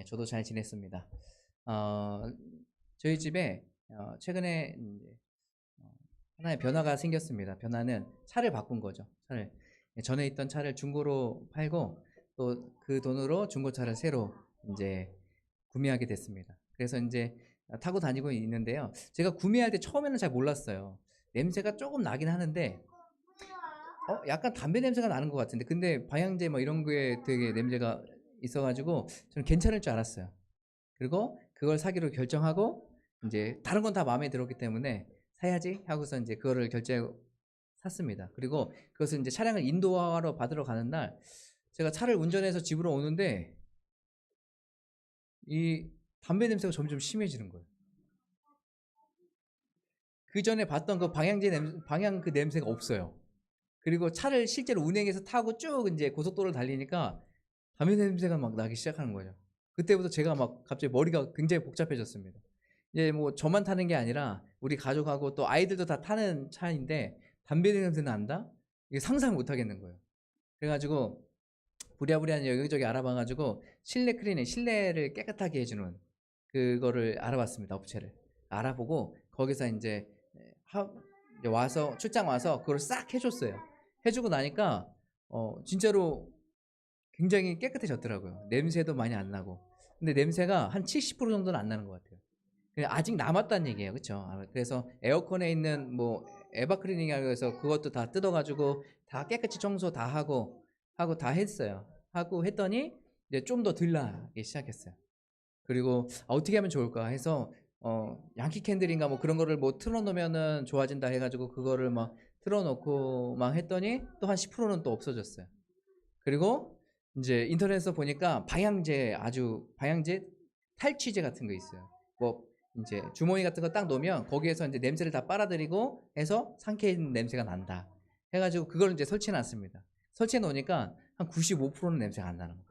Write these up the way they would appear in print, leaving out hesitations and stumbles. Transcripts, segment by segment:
저도 잘 지냈습니다. 어, 저희 집에 최근에 이제 하나의 변화가 생겼습니다. 변화는 차를 바꾼 거죠. 차를 전에 있던 차를 중고로 팔고 또 그 돈으로 중고차를 새로 이제 구매하게 됐습니다. 그래서 이제 타고 다니고 있는데요. 제가 구매할 때 처음에는 잘 몰랐어요. 냄새가 조금 나긴 하는데 약간 담배 냄새가 나는 것 같은데 근데 방향제 뭐 이런 거에 되게 냄새가 있어가지고 저는 괜찮을 줄 알았어요. 그리고 그걸 사기로 결정하고 이제 다른 건 다 마음에 들었기 때문에 사야지 하고서 이제 그거를 결제하고 샀습니다. 그리고 그것을 이제 차량을 인도하러 받으러 가는 날 제가 차를 운전해서 집으로 오는데 이 담배 냄새가 점점 심해지는 거예요. 그 전에 봤던 그 방향제 냄새, 방향 그 냄새가 없어요. 그리고 차를 실제로 운행해서 타고 쭉 이제 고속도로를 달리니까 담배 냄새가 막 나기 시작하는 거죠. 그때부터 제가 막 갑자기 머리가 굉장히 복잡해졌습니다. 이제 뭐 저만 타는 게 아니라 우리 가족하고 또 아이들도 다 타는 차인데 담배 냄새 난다? 이게 상상 못 하겠는 거예요. 그래가지고 부랴부랴 여기저기 알아봐가지고 실내 클리닝, 실내를 깨끗하게 해주는 그거를 알아봤습니다. 업체를 알아보고 거기서 이제 와서 출장 와서 그걸 싹 해줬어요. 해주고 나니까 진짜로 굉장히 깨끗해졌더라고요. 냄새도 많이 안 나고. 근데 냄새가 한 70% 정도는 안 나는 것 같아요. 아직 남았다는 얘기예요. 그렇죠? 그래서 에어컨에 있는 뭐 에바 클리닝이라고 해서 그것도 다 뜯어가지고 다 깨끗이 청소 다 하고 다 했어요. 하고 했더니 이제 좀 더 덜 나기 시작했어요. 그리고 어떻게 하면 좋을까 해서 양키 캔들인가 뭐 그런 거를 뭐 틀어놓으면은 좋아진다 해가지고 그거를 막 틀어놓고 막 했더니 또 한 10%는 또 없어졌어요. 그리고 이제 인터넷에서 보니까 방향제 탈취제 같은 거 있어요. 뭐 이제 주머니 같은 거 딱 놓으면 거기에서 이제 냄새를 다 빨아들이고 해서 상쾌한 냄새가 난다. 해가지고 그걸 이제 설치해 놨습니다. 설치해 놓으니까 한 95%는 냄새가 안 나는 거예요.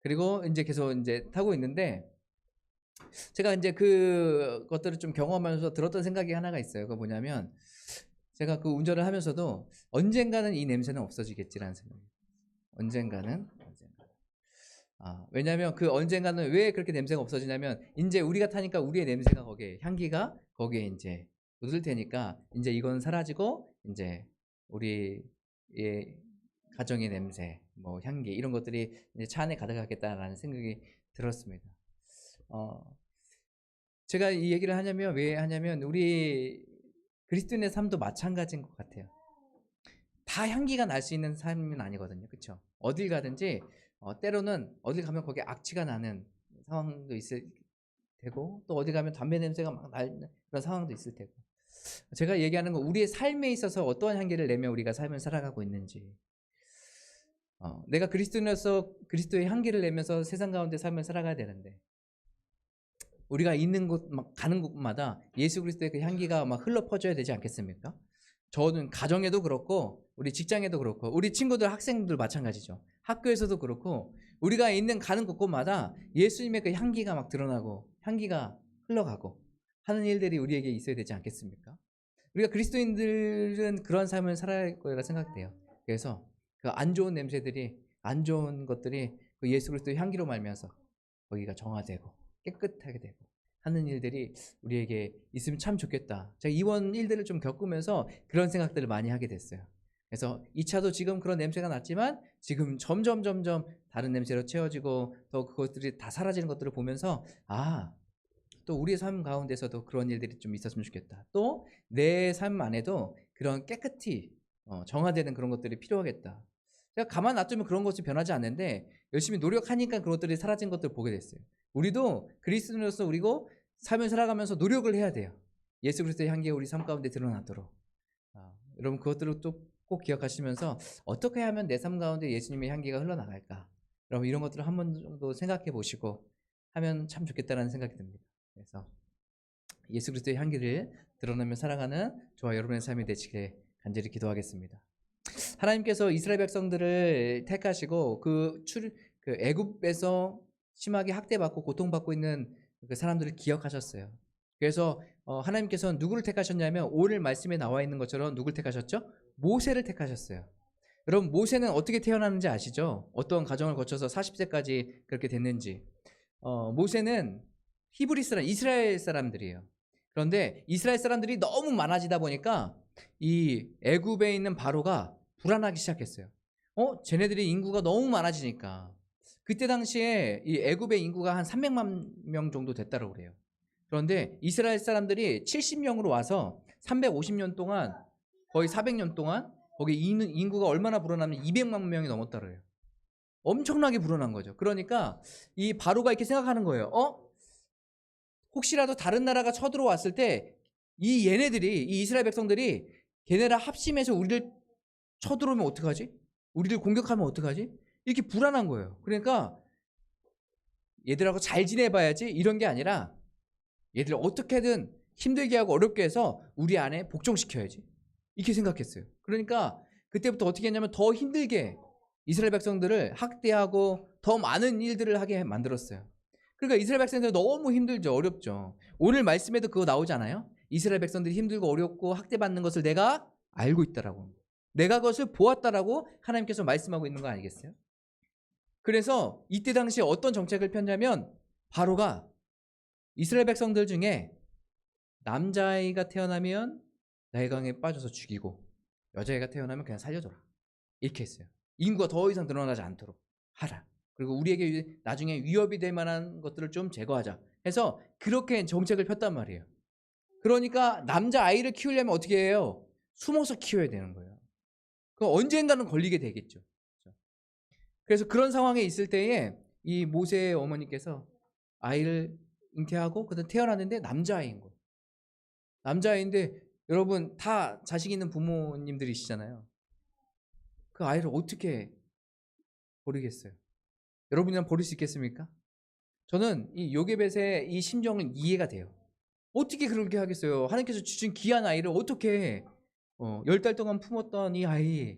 그리고 이제 계속 이제 타고 있는데 제가 이제 그 것들을 좀 경험하면서 들었던 생각이 하나가 있어요. 그거 뭐냐면 제가 그 운전을 하면서도 언젠가는 이 냄새는 없어지겠지라는 생각이. 언젠가는. 왜냐면 그 언젠가는 왜 그렇게 냄새가 없어지냐면 이제 우리가 타니까 우리의 냄새가 거기에 향기가 거기에 이제 묻을 테니까 이제 이건 사라지고 이제 우리의 가정의 냄새, 뭐 향기 이런 것들이 이제 차 안에 가득하겠다라는 생각이 들었습니다. 제가 이 얘기를 하냐면 왜 하냐면 우리 그리스도인의 삶도 마찬가지인 것 같아요. 다 향기가 날 수 있는 삶은 아니거든요. 그렇죠? 어딜 가든지 때로는 어딜 가면 거기에 악취가 나는 상황도 있을 테고 또 어디 가면 담배 냄새가 막 나는 그런 상황도 있을 테고 제가 얘기하는 건 우리의 삶에 있어서 어떠한 향기를 내며 우리가 삶을 살아가고 있는지 내가 그리스도인으로서 그리스도의 향기를 내면서 세상 가운데 삶을 살아가야 되는데 우리가 있는 곳, 막 가는 곳마다 예수 그리스도의 그 향기가 막 흘러 퍼져야 되지 않겠습니까? 저는 가정에도 그렇고 우리 직장에도 그렇고 우리 친구들 학생들 마찬가지죠. 학교에서도 그렇고 우리가 있는 가는 곳곳마다 예수님의 그 향기가 막 드러나고 향기가 흘러가고 하는 일들이 우리에게 있어야 되지 않겠습니까? 우리가 그리스도인들은 그런 삶을 살아야 할 거라 생각돼요. 그래서 그 안 좋은 냄새들이 안 좋은 것들이 그 예수 그리스도의 향기로 말미암아서 거기가 정화되고 깨끗하게 되고 하는 일들이 우리에게 있으면 참 좋겠다. 제가 이번 일들을 좀 겪으면서 그런 생각들을 많이 하게 됐어요. 그래서 이 차도 지금 그런 냄새가 났지만 지금 점점 다른 냄새로 채워지고 또 그것들이 다 사라지는 것들을 보면서 또 우리의 삶 가운데서도 그런 일들이 좀 있었으면 좋겠다. 또 내 삶 안에도 그런 깨끗이 정화되는 그런 것들이 필요하겠다. 제가 가만 놔두면 그런 것이 변하지 않는데 열심히 노력하니까 그런 것들이 사라진 것들을 보게 됐어요. 우리도 그리스도인으로서 우리고 삶을 살아가면서 노력을 해야 돼요. 예수 그리스도의 향기가 우리 삶 가운데 드러나도록. 여러분 그것들을 또 꼭 기억하시면서 어떻게 하면 내 삶 가운데 예수님의 향기가 흘러나갈까? 여러분 이런 것들을 한 번 정도 생각해 보시고 하면 참 좋겠다는 생각이 듭니다. 그래서 예수 그리스도의 향기를 드러내며 살아가는 저와 여러분의 삶이 되시길 간절히 기도하겠습니다. 하나님께서 이스라엘 백성들을 택하시고 그 애굽에서 심하게 학대받고 고통받고 있는 그 사람들을 기억하셨어요. 그래서 하나님께서는 누구를 택하셨냐면 오늘 말씀에 나와 있는 것처럼 누구를 택하셨죠? 모세를 택하셨어요. 여러분 모세는 어떻게 태어났는지 아시죠? 어떤 과정을 거쳐서 40세까지 그렇게 됐는지. 모세는 히브리 사람, 이스라엘 사람들이에요. 그런데 이스라엘 사람들이 너무 많아지다 보니까 이 애굽에 있는 바로가 불안하기 시작했어요. 쟤네들이 인구가 너무 많아지니까. 그때 당시에 이 애굽의 인구가 한 300만 명 정도 됐다고 그래요. 그런데 이스라엘 사람들이 70명으로 와서 350년 동안, 거의 400년 동안 거기 인구가 얼마나 불어나면 200만 명이 넘었다 그래요. 엄청나게 불어난 거죠. 그러니까 이 바로가 이렇게 생각하는 거예요. 혹시라도 다른 나라가 쳐들어왔을 때 이 얘네들이, 이 이스라엘 백성들이 걔네랑 합심해서 우리를 쳐들어오면 어떡하지? 우리를 공격하면 어떡하지? 이렇게 불안한 거예요. 그러니까 얘들하고 잘 지내봐야지 이런 게 아니라 얘들 어떻게든 힘들게 하고 어렵게 해서 우리 안에 복종시켜야지, 이렇게 생각했어요. 그러니까 그때부터 어떻게 했냐면 더 힘들게 이스라엘 백성들을 학대하고 더 많은 일들을 하게 만들었어요. 그러니까 이스라엘 백성들 너무 힘들죠. 어렵죠. 오늘 말씀에도 그거 나오잖아요. 이스라엘 백성들이 힘들고 어렵고 학대받는 것을 내가 알고 있다라고, 내가 그것을 보았다라고 하나님께서 말씀하고 있는 거 아니겠어요? 그래서 이때 당시에 어떤 정책을 폈냐면 바로가 이스라엘 백성들 중에 남자아이가 태어나면 나일강에 빠져서 죽이고 여자아이가 태어나면 그냥 살려줘라, 이렇게 했어요. 인구가 더 이상 늘어나지 않도록 하라. 그리고 우리에게 나중에 위협이 될 만한 것들을 좀 제거하자 해서 그렇게 정책을 폈단 말이에요. 그러니까 남자아이를 키우려면 어떻게 해요? 숨어서 키워야 되는 거예요. 그럼 언젠가는 걸리게 되겠죠. 그래서 그런 상황에 있을 때에 이 모세의 어머니께서 아이를 잉태하고 그다음 태어났는데 남자아이인 거예요. 남자아이인데 여러분 다 자식 있는 부모님들이시잖아요. 그 아이를 어떻게 버리겠어요? 여러분이랑 버릴 수 있겠습니까? 저는 이 요게벳의 이 심정은 이해가 돼요. 어떻게 그렇게 하겠어요? 하나님께서 주신 귀한 아이를 어떻게 10달 동안 품었던 이 아이,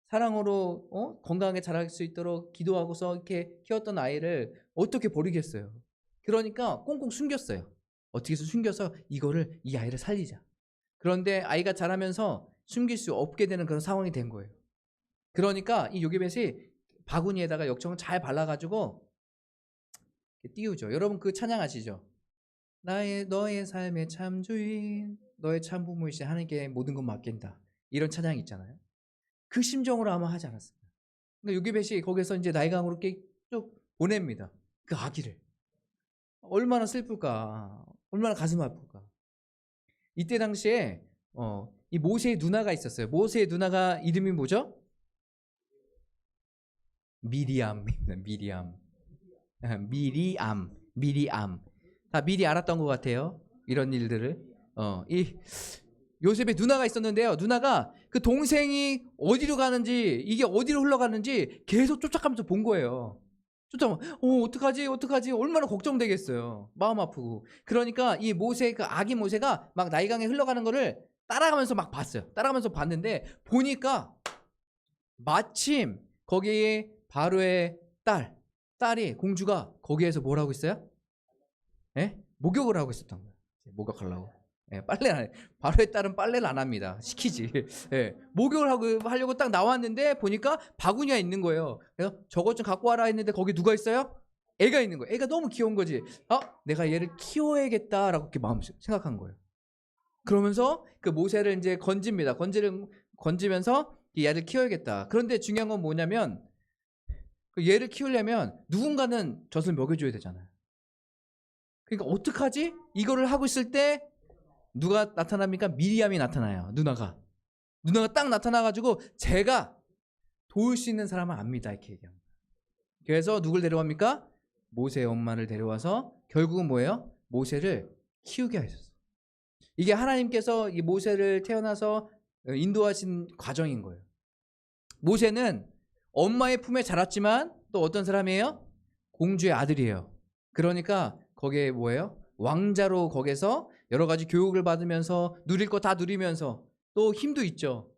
사랑으로 건강하게 자랄 수 있도록 기도하고서 이렇게 키웠던 아이를 어떻게 버리겠어요? 그러니까 꽁꽁 숨겼어요. 어떻게 해서 숨겨서 이 아이를 살리자. 그런데 아이가 자라면서 숨길 수 없게 되는 그런 상황이 된 거예요. 그러니까 이 요게벳이 바구니에다가 역청을 잘 발라가지고 띄우죠. 여러분 그 찬양 아시죠? 너의 삶의 참 주인, 너의 참 부모이신 하나님께 모든 것 맡긴다, 이런 찬양이 있잖아요. 그 심정으로 아마 하지 않았을까요? 그러니까 요게벳이 거기서 이제 나일강으로 쭉 보냅니다. 그 아기를. 얼마나 슬플까, 얼마나 가슴 아플까. 이때 당시에 이 모세의 누나가 있었어요. 모세의 누나가 이름이 뭐죠? 미리암입니다. 미리암. 다 미리 알았던 것 같아요. 이런 일들을. 이 요셉의 누나가 있었는데요. 누나가 그 동생이 어디로 가는지, 이게 어디로 흘러가는지 계속 쫓아가면서 본 거예요. 쫓아가면 어떡하지? 얼마나 걱정되겠어요. 마음 아프고. 그러니까 이 모세, 그 아기 모세가 막 나일강에 흘러가는 거를 따라가면서 막 봤어요. 따라가면서 봤는데 보니까 마침 거기에 바로의 딸이, 공주가 거기에서 뭘 하고 있어요? 예? 목욕을 하고 있었던 거예요. 목욕하려고. 예, 빨래 안 해. 바로의 딸은 빨래를 안 합니다. 시키지. 예, 목욕을 하려고 딱 나왔는데 보니까 바구니가 있는 거예요. 그래서 저것 좀 갖고 와라 했는데 거기 누가 있어요? 애가 있는 거예요. 애가 너무 귀여운 거지. 내가 얘를 키워야겠다라고 이렇게 마음 생각한 거예요. 그러면서 그 모세를 이제 건집니다. 건지면서 얘를 키워야겠다. 그런데 중요한 건 뭐냐면 그 얘를 키우려면 누군가는 젖을 먹여줘야 되잖아요. 그러니까 어떡하지? 이거를 하고 있을 때 누가 나타납니까? 미리암이 나타나요. 누나가 딱 나타나가지고 제가 도울 수 있는 사람은 압니다, 이렇게 얘기합니다. 그래서 누굴 데려갑니까? 모세의 엄마를 데려와서 결국은 뭐예요? 모세를 키우게 하셨어요. 이게 하나님께서 이 모세를 태어나서 인도하신 과정인 거예요. 모세는 엄마의 품에 자랐지만 또 어떤 사람이에요? 공주의 아들이에요. 그러니까 거기에 뭐예요? 왕자로 거기서 여러 가지 교육을 받으면서 누릴 거 다 누리면서 또 힘도 있죠.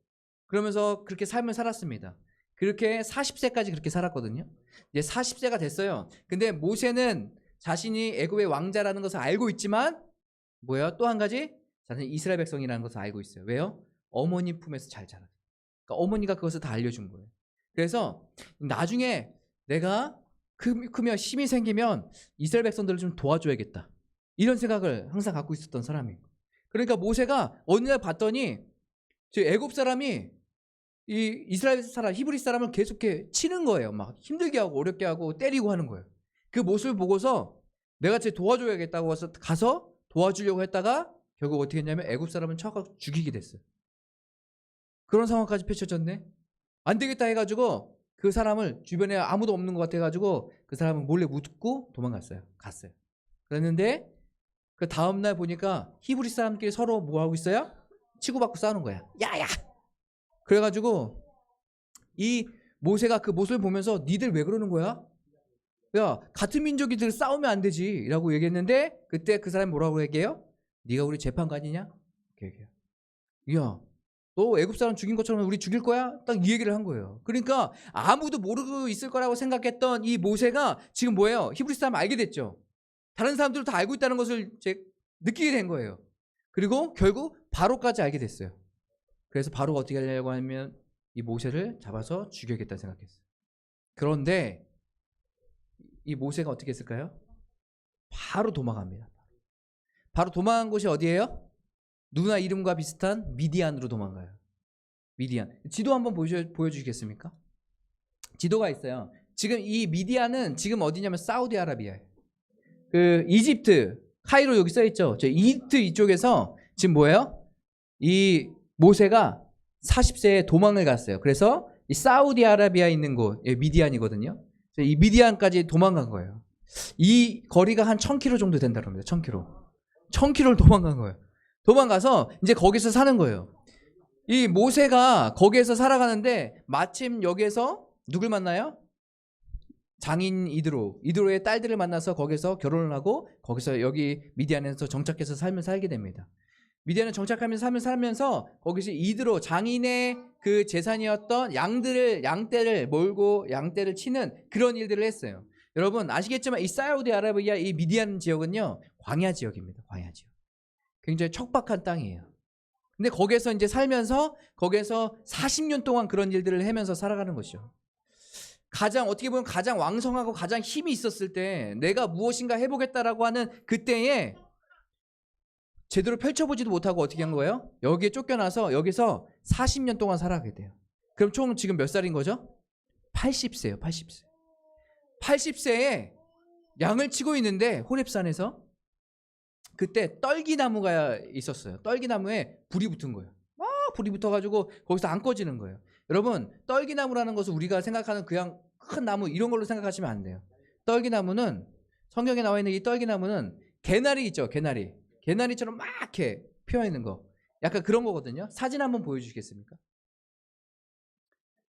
그러면서 그렇게 삶을 살았습니다. 그렇게 40세까지 그렇게 살았거든요. 이제 40세가 됐어요. 근데 모세는 자신이 애굽의 왕자라는 것을 알고 있지만 뭐예요? 또 한 가지, 자신이 이스라엘 백성이라는 것을 알고 있어요. 왜요? 어머니 품에서 잘 자랐어요. 그러니까 어머니가 그것을 다 알려준 거예요. 그래서 나중에 내가 크면 힘이 생기면 이스라엘 백성들을 좀 도와줘야겠다. 이런 생각을 항상 갖고 있었던 사람이에요. 그러니까 모세가 어느 날 봤더니 저 애굽 사람이 이 이스라엘 사람, 히브리 사람을 계속 치는 거예요. 막 힘들게 하고 어렵게 하고 때리고 하는 거예요. 그 모습을 보고서 내가 쟤 도와줘야겠다고 가서 도와주려고 했다가 결국 어떻게 했냐면 애굽 사람은 쳐서 죽이게 됐어요. 그런 상황까지 펼쳐졌네. 안 되겠다 해가지고 그 사람을 주변에 아무도 없는 것 같아가지고 그 사람은 몰래 묻고 도망갔어요. 갔어요. 그랬는데 그 다음날 보니까 히브리 사람끼리 서로 뭐 하고 있어요? 치고받고 싸우는 거야. 야야. 그래가지고 이 모세가 그 모습을 보면서 니들 왜 그러는 거야? 야, 같은 민족이들 싸우면 안 되지 라고 얘기했는데 그때 그 사람이 뭐라고 얘기해요? 네가 우리 재판관이냐? 이렇게 얘기해요. 야, 너 애굽 사람 죽인 것처럼 우리 죽일 거야? 딱 이 얘기를 한 거예요. 그러니까 아무도 모르고 있을 거라고 생각했던 이 모세가 지금 뭐예요? 히브리 사람 알게 됐죠. 다른 사람들도 다 알고 있다는 것을 느끼게 된 거예요. 그리고 결국 바로까지 알게 됐어요. 그래서 바로가 어떻게 하려고 하면 이 모세를 잡아서 죽여야겠다 생각했어요. 그런데 이 모세가 어떻게 했을까요? 바로 도망갑니다. 바로 도망간 곳이 어디예요? 누나 이름과 비슷한 미디안으로 도망가요. 미디안. 지도 한번 보여주시겠습니까? 지도가 있어요. 지금 이 미디안은 지금 어디냐면 사우디아라비아예요. 그 이집트 카이로 여기 써있죠. 저 이집트 이쪽에서 지금 뭐예요? 이 모세가 40세에 도망을 갔어요. 그래서 이 사우디아라비아에 있는 곳 미디안이거든요. 이 미디안까지 도망간 거예요. 이 거리가 한 1000km 정도 된다고 합니다. 1000km. 1000km를 도망간 거예요. 도망가서 이제 거기서 사는 거예요. 이 모세가 거기에서 살아가는데 마침 여기에서 누굴 만나요? 장인 이드로의 딸들을 만나서 거기서 결혼을 하고 거기서 여기 미디안에서 정착해서 삶을 살게 됩니다. 미디안에 정착하면서 살면서 거기서 이드로 장인의 그 재산이었던 양떼를 몰고 양떼를 치는 그런 일들을 했어요. 여러분 아시겠지만 이 사우디아라비아 이 미디안 지역은요 광야 지역입니다. 광야 지역. 굉장히 척박한 땅이에요. 근데 거기에서 이제 살면서 거기에서 40년 동안 그런 일들을 하면서 살아가는 것이죠. 어떻게 보면 가장 왕성하고 가장 힘이 있었을 때 내가 무엇인가 해보겠다라고 하는 그때에 제대로 펼쳐보지도 못하고 어떻게 한 거예요? 여기에 쫓겨나서 여기서 40년 동안 살아가게 돼요. 그럼 총 지금 몇 살인 거죠? 80세예요. 80세. 80세에 양을 치고 있는데 호렙산에서 그때 떨기나무가 있었어요. 떨기나무에 불이 붙은 거예요. 막 불이 붙어가지고 거기서 안 꺼지는 거예요. 여러분 떨기나무라는 것은 우리가 생각하는 그냥 큰 나무 이런 걸로 생각하시면 안 돼요. 떨기나무는 성경에 나와 있는 이 떨기나무는 개나리 있죠. 개나리처럼 막 이렇게 피어 있는 거. 약간 그런 거거든요. 사진 한번 보여주시겠습니까?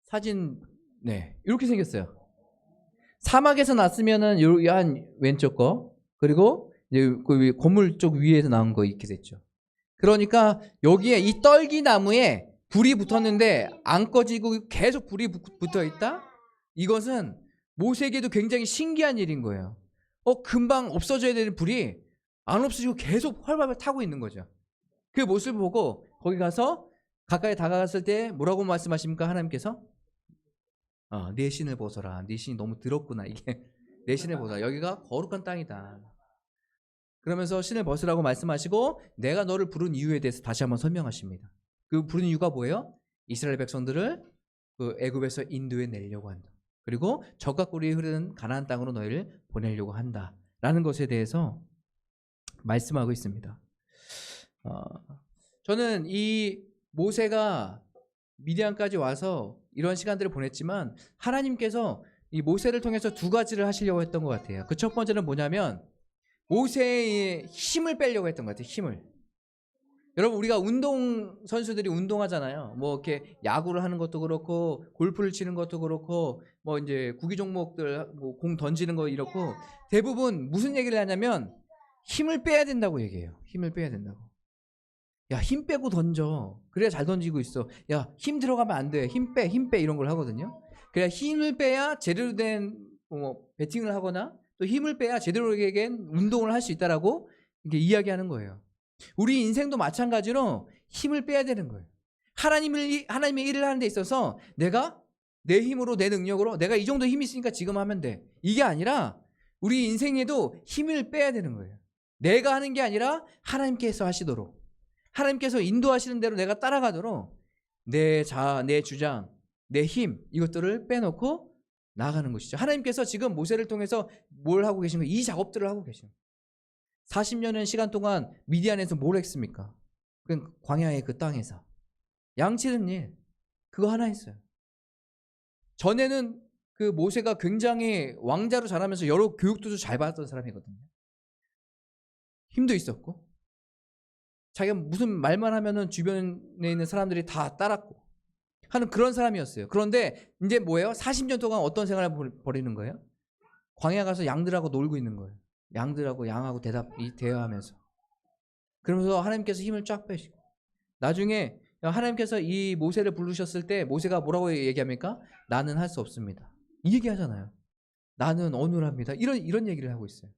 사진 네 이렇게 생겼어요. 사막에서 났으면은 한 왼쪽 거 그리고 이제 그 건물 쪽 위에서 나온 거 이렇게 됐죠. 그러니까 여기에 이 떨기나무에 불이 붙었는데 안 꺼지고 계속 불이 붙어 있다? 이것은 모세에게도 굉장히 신기한 일인 거예요. 금방 없어져야 되는 불이 안 없어지고 계속 활발하게 타고 있는 거죠. 그 모습을 보고 거기 가서 가까이 다가갔을 때 뭐라고 말씀하십니까? 하나님께서 내 신을 벗어라. 네 신이 너무 더럽구나. 이게 내 신을 벗어라. 여기가 거룩한 땅이다. 그러면서 신을 벗으라고 말씀하시고 내가 너를 부른 이유에 대해서 다시 한번 설명하십니다. 그 부른 이유가 뭐예요? 이스라엘 백성들을 그 애굽에서 인도해 내려고 한다. 그리고 젖과 꿀이 흐르는 가나안 땅으로 너희를 보내려고 한다라는 것에 대해서 말씀하고 있습니다. 저는 이 모세가 미디안까지 와서 이런 시간들을 보냈지만 하나님께서 이 모세를 통해서 두 가지를 하시려고 했던 것 같아요. 그 첫 번째는 뭐냐면 모세의 힘을 빼려고 했던 것 같아요. 힘을. 여러분 우리가 운동 선수들이 운동하잖아요. 뭐 이렇게 야구를 하는 것도 그렇고 골프를 치는 것도 그렇고 뭐 이제 구기 종목들 뭐 공 던지는 거 이렇고 대부분 무슨 얘기를 하냐면 힘을 빼야 된다고 얘기해요. 힘을 빼야 된다고. 야, 힘 빼고 던져. 그래야 잘 던지고 있어. 야, 힘 들어가면 안 돼. 힘 빼 이런 걸 하거든요. 그래야 힘을 빼야 제대로 된 배팅을 하거나 또 힘을 빼야 제대로 된 운동을 할 수 있다라고 이렇게 이야기하는 거예요. 우리 인생도 마찬가지로 힘을 빼야 되는 거예요. 하나님의 일을 하는 데 있어서 내가 내 힘으로, 내 능력으로 내가 이 정도 힘이 있으니까 지금 하면 돼. 이게 아니라 우리 인생에도 힘을 빼야 되는 거예요. 내가 하는 게 아니라 하나님께서 하시도록, 하나님께서 인도하시는 대로 내가 따라가도록 내 자아, 내 주장, 내 힘, 이것들을 빼놓고 나아가는 것이죠. 하나님께서 지금 모세를 통해서 뭘 하고 계신 거예요? 이 작업들을 하고 계신 거예요. 40년의 시간 동안 미디안에서 뭘 했습니까? 그 광야의 그 땅에서 양치는 일, 그거 하나 했어요. 전에는 그 모세가 굉장히 왕자로 자라면서 여러 교육도 잘 받았던 사람이거든요. 힘도 있었고, 자기가 무슨 말만 하면은 주변에 있는 사람들이 다 따랐고 하는 그런 사람이었어요. 그런데 이제 뭐예요? 40년 동안 어떤 생활을 벌이는 거예요? 광야 가서 양들하고 놀고 있는 거예요. 양들하고 양하고 대화하면서. 그러면서 하나님께서 힘을 쫙 빼시고, 나중에 하나님께서 이 모세를 부르셨을 때 모세가 뭐라고 얘기합니까? 나는 할 수 없습니다. 이 얘기 하잖아요. 나는 어눌합니다. 이런 얘기를 하고 있어요.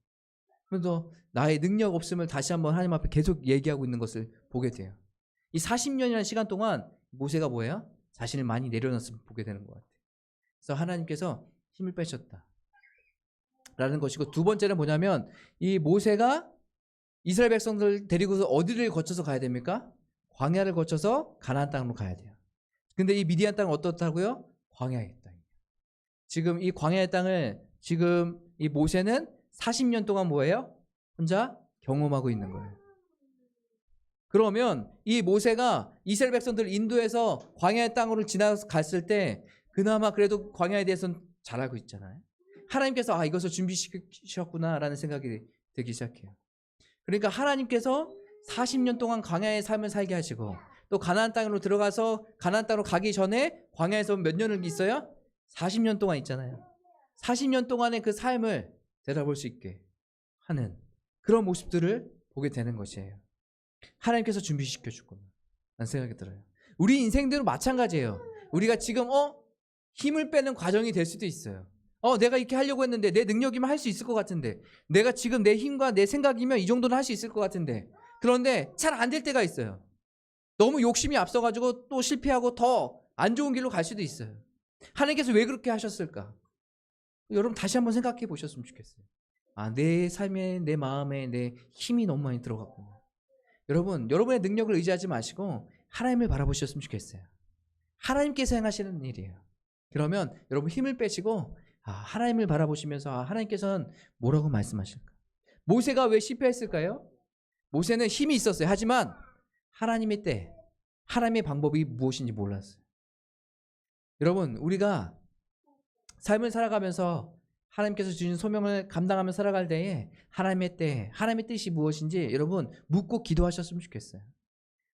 그래서 나의 능력 없음을 다시 한번 하나님 앞에 계속 얘기하고 있는 것을 보게 돼요. 이 40년이라는 시간 동안 모세가 뭐예요? 자신을 많이 내려놨음을 보게 되는 것 같아요. 그래서 하나님께서 힘을 빼셨다 라는 것이고, 두 번째는 뭐냐면 이 모세가 이스라엘 백성들 데리고서 어디를 거쳐서 가야 됩니까? 광야를 거쳐서 가나안 땅으로 가야 돼요. 근데 이 미디안 땅은 어떻다고요? 광야의 땅이에요. 지금 이 광야의 땅을 지금 이 모세는 40년 동안 뭐예요? 혼자 경험하고 있는 거예요. 그러면 이 모세가 이스라엘 백성들 인도해서 광야의 땅으로 지나갔을 때 그나마 그래도 광야에 대해서는 잘 알고 있잖아요. 하나님께서 이것을 준비시키셨구나라는 생각이 들기 시작해요. 그러니까 하나님께서 40년 동안 광야의 삶을 살게 하시고, 또 가나안 땅으로 들어가서 가나안 땅으로 가기 전에 광야에서 몇 년을 있어요? 40년 동안 있잖아요. 40년 동안의 그 삶을 되돌아볼 수 있게 하는 그런 모습들을 보게 되는 것이에요. 하나님께서 준비시켜 주구나 라는 생각이 들어요. 우리 인생들은 마찬가지예요. 우리가 지금 힘을 빼는 과정이 될 수도 있어요. 내가 이렇게 하려고 했는데 내 능력이면 할 수 있을 것 같은데, 내가 지금 내 힘과 내 생각이면 이 정도는 할 수 있을 것 같은데, 그런데 잘 안 될 때가 있어요. 너무 욕심이 앞서가지고 또 실패하고 더 안 좋은 길로 갈 수도 있어요. 하나님께서 왜 그렇게 하셨을까? 여러분 다시 한번 생각해 보셨으면 좋겠어요. 내 삶에, 내 마음에 내 힘이 너무 많이 들어갔구나. 여러분, 여러분의 능력을 의지하지 마시고 하나님을 바라보셨으면 좋겠어요. 하나님께서 행하시는 일이에요. 그러면 여러분 힘을 빼시고 하나님을 바라보시면서 하나님께서는 뭐라고 말씀하실까? 모세가 왜 실패했을까요? 모세는 힘이 있었어요. 하지만 하나님의 때, 하나님의 방법이 무엇인지 몰랐어요. 여러분, 우리가 삶을 살아가면서 하나님께서 주신 소명을 감당하며 살아갈 때에 하나님의 때, 하나님의 뜻이 무엇인지 여러분 묻고 기도하셨으면 좋겠어요.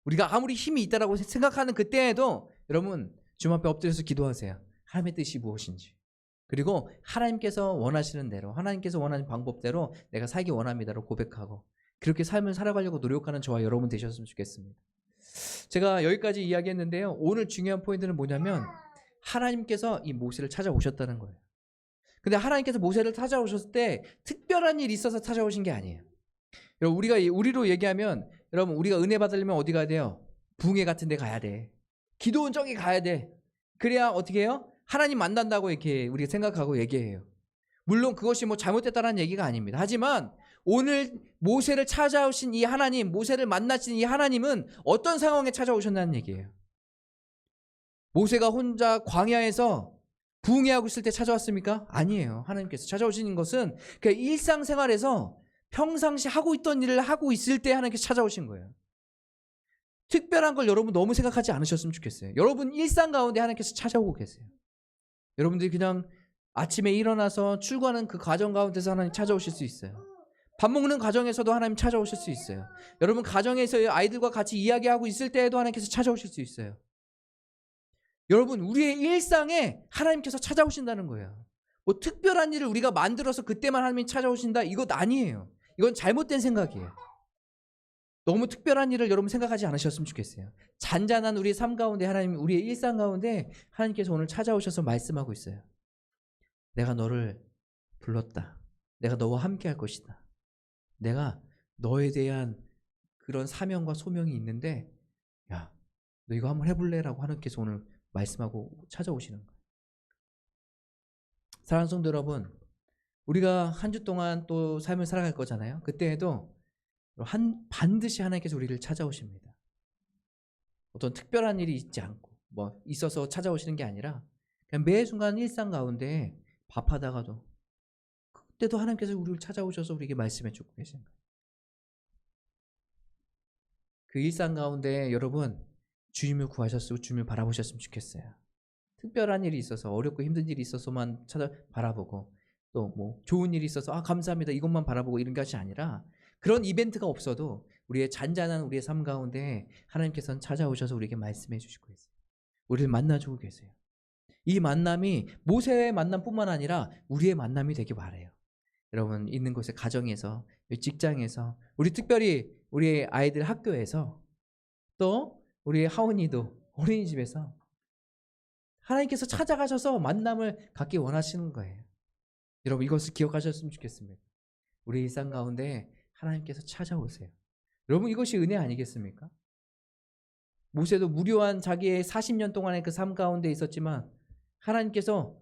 우리가 아무리 힘이 있다라고 생각하는 그때에도 여러분 주님 앞에 엎드려서 기도하세요. 하나님의 뜻이 무엇인지. 그리고 하나님께서 원하시는 대로, 하나님께서 원하는 방법대로 내가 살기 원합니다로 고백하고 그렇게 삶을 살아가려고 노력하는 저와 여러분 되셨으면 좋겠습니다. 제가 여기까지 이야기했는데요. 오늘 중요한 포인트는 뭐냐면 하나님께서 이 모세를 찾아오셨다는 거예요. 근데 하나님께서 모세를 찾아오셨을 때 특별한 일이 있어서 찾아오신 게 아니에요. 여러분, 우리로 얘기하면 여러분 우리가 은혜 받으려면 어디 가야 돼요? 부흥회 같은 데 가야 돼. 기도원 저기 가야 돼. 그래야 어떻게 해요? 하나님 만난다고 이렇게 우리가 생각하고 얘기해요. 물론 그것이 뭐 잘못됐다는 얘기가 아닙니다. 하지만 오늘 모세를 찾아오신 이 하나님, 모세를 만나신 이 하나님은 어떤 상황에 찾아오셨다는 얘기예요. 모세가 혼자 광야에서 부흥회하고 있을 때 찾아왔습니까? 아니에요. 하나님께서 찾아오시는 것은 그냥 일상생활에서 평상시 하고 있던 일을 하고 있을 때 하나님께서 찾아오신 거예요. 특별한 걸 여러분 너무 생각하지 않으셨으면 좋겠어요. 여러분 일상 가운데 하나님께서 찾아오고 계세요. 여러분들이 그냥 아침에 일어나서 출근하는 그 과정 가운데서 하나님 찾아오실 수 있어요. 밥 먹는 과정에서도 하나님 찾아오실 수 있어요. 여러분 가정에서 아이들과 같이 이야기하고 있을 때에도 하나님께서 찾아오실 수 있어요. 여러분 우리의 일상에 하나님께서 찾아오신다는 거예요. 뭐 특별한 일을 우리가 만들어서 그때만 하나님이 찾아오신다, 이것 아니에요. 이건 잘못된 생각이에요. 너무 특별한 일을 여러분 생각하지 않으셨으면 좋겠어요. 잔잔한 우리의 삶 가운데 하나님, 우리의 일상 가운데 하나님께서 오늘 찾아오셔서 말씀하고 있어요. 내가 너를 불렀다. 내가 너와 함께 할 것이다. 내가 너에 대한 그런 사명과 소명이 있는데 야, 너 이거 한번 해볼래? 라고 하나님께서 오늘 말씀하고 찾아오시는 거예요. 사랑하는 성도 여러분, 우리가 한 주 동안 또 삶을 살아갈 거잖아요. 그때에도 반드시 하나님께서 우리를 찾아오십니다. 어떤 특별한 일이 있지 않고 뭐 있어서 찾아오시는 게 아니라 그냥 매 순간 일상 가운데 밥하다가도 그때도 하나님께서 우리를 찾아오셔서 우리에게 말씀해 주고 계신 거예요. 그 일상 가운데 여러분 주님을 구하셨고 주님을 바라보셨으면 좋겠어요. 특별한 일이 있어서 어렵고 힘든 일이 있어서만 바라보고 또 뭐 좋은 일이 있어서 감사합니다 이것만 바라보고 이런 것이 아니라 그런 이벤트가 없어도 우리의 잔잔한 우리의 삶 가운데 하나님께서는 찾아오셔서 우리에게 말씀해 주시고 계세요. 우리를 만나주고 계세요. 이 만남이 모세의 만남뿐만 아니라 우리의 만남이 되길 바라요. 여러분 있는 곳에 가정에서 직장에서 우리 특별히 우리 아이들 학교에서 또 우리 하은이도 어린이집에서 하나님께서 찾아가셔서 만남을 갖기 원하시는 거예요. 여러분 이것을 기억하셨으면 좋겠습니다. 우리 일상 가운데 하나님께서 찾아오세요. 여러분 이것이 은혜 아니겠습니까? 모세도 무료한 자기의 40년 동안의 그 삶 가운데 있었지만 하나님께서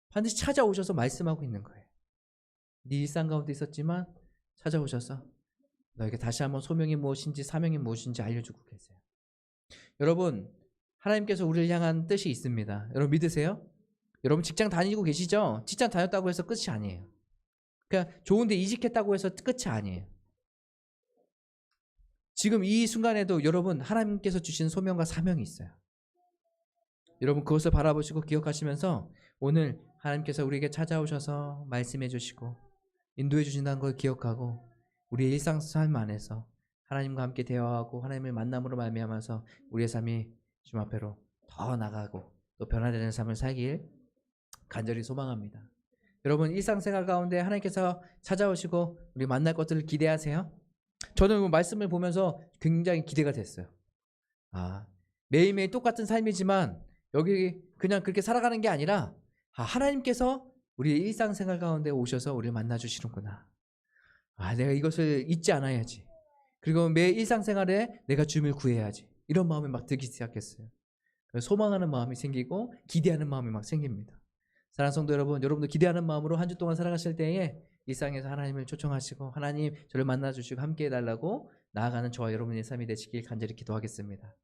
반드시 찾아오셔서 말씀하고 있는 거예요. 네 일상 가운데 있었지만 찾아오셔서 너에게 다시 한번 소명이 무엇인지 사명이 무엇인지 알려주고 계세요. 여러분 하나님께서 우리를 향한 뜻이 있습니다. 여러분 믿으세요? 여러분 직장 다니고 계시죠? 직장 다녔다고 해서 끝이 아니에요. 그냥 좋은데 이직했다고 해서 끝이 아니에요. 지금 이 순간에도 여러분 하나님께서 주신 소명과 사명이 있어요. 여러분 그것을 바라보시고 기억하시면서 오늘 하나님께서 우리에게 찾아오셔서 말씀해 주시고 인도해 주신다는 걸 기억하고 우리의 일상 삶 안에서 하나님과 함께 대화하고 하나님을 만남으로 말미암아서 우리의 삶이 주님 앞에로 더 나가고 또 변화되는 삶을 살길 간절히 소망합니다. 여러분 일상생활 가운데 하나님께서 찾아오시고 우리 만날 것들을 기대하세요. 저는 말씀을 보면서 굉장히 기대가 됐어요. 매일매일 똑같은 삶이지만 여기 그냥 그렇게 살아가는 게 아니라 하나님께서 우리의 일상생활 가운데 오셔서 우리를 만나주시는구나. 내가 이것을 잊지 않아야지. 그리고 매 일상생활에 내가 주님을 구해야지. 이런 마음이 막 들기 시작했어요. 소망하는 마음이 생기고 기대하는 마음이 막 생깁니다. 사랑하는 성도 여러분, 여러분도 기대하는 마음으로 한 주 동안 살아가실 때에 일상에서 하나님을 초청하시고 하나님 저를 만나주시고 함께 해달라고 나아가는 저와 여러분의 삶이 되시길 간절히 기도하겠습니다.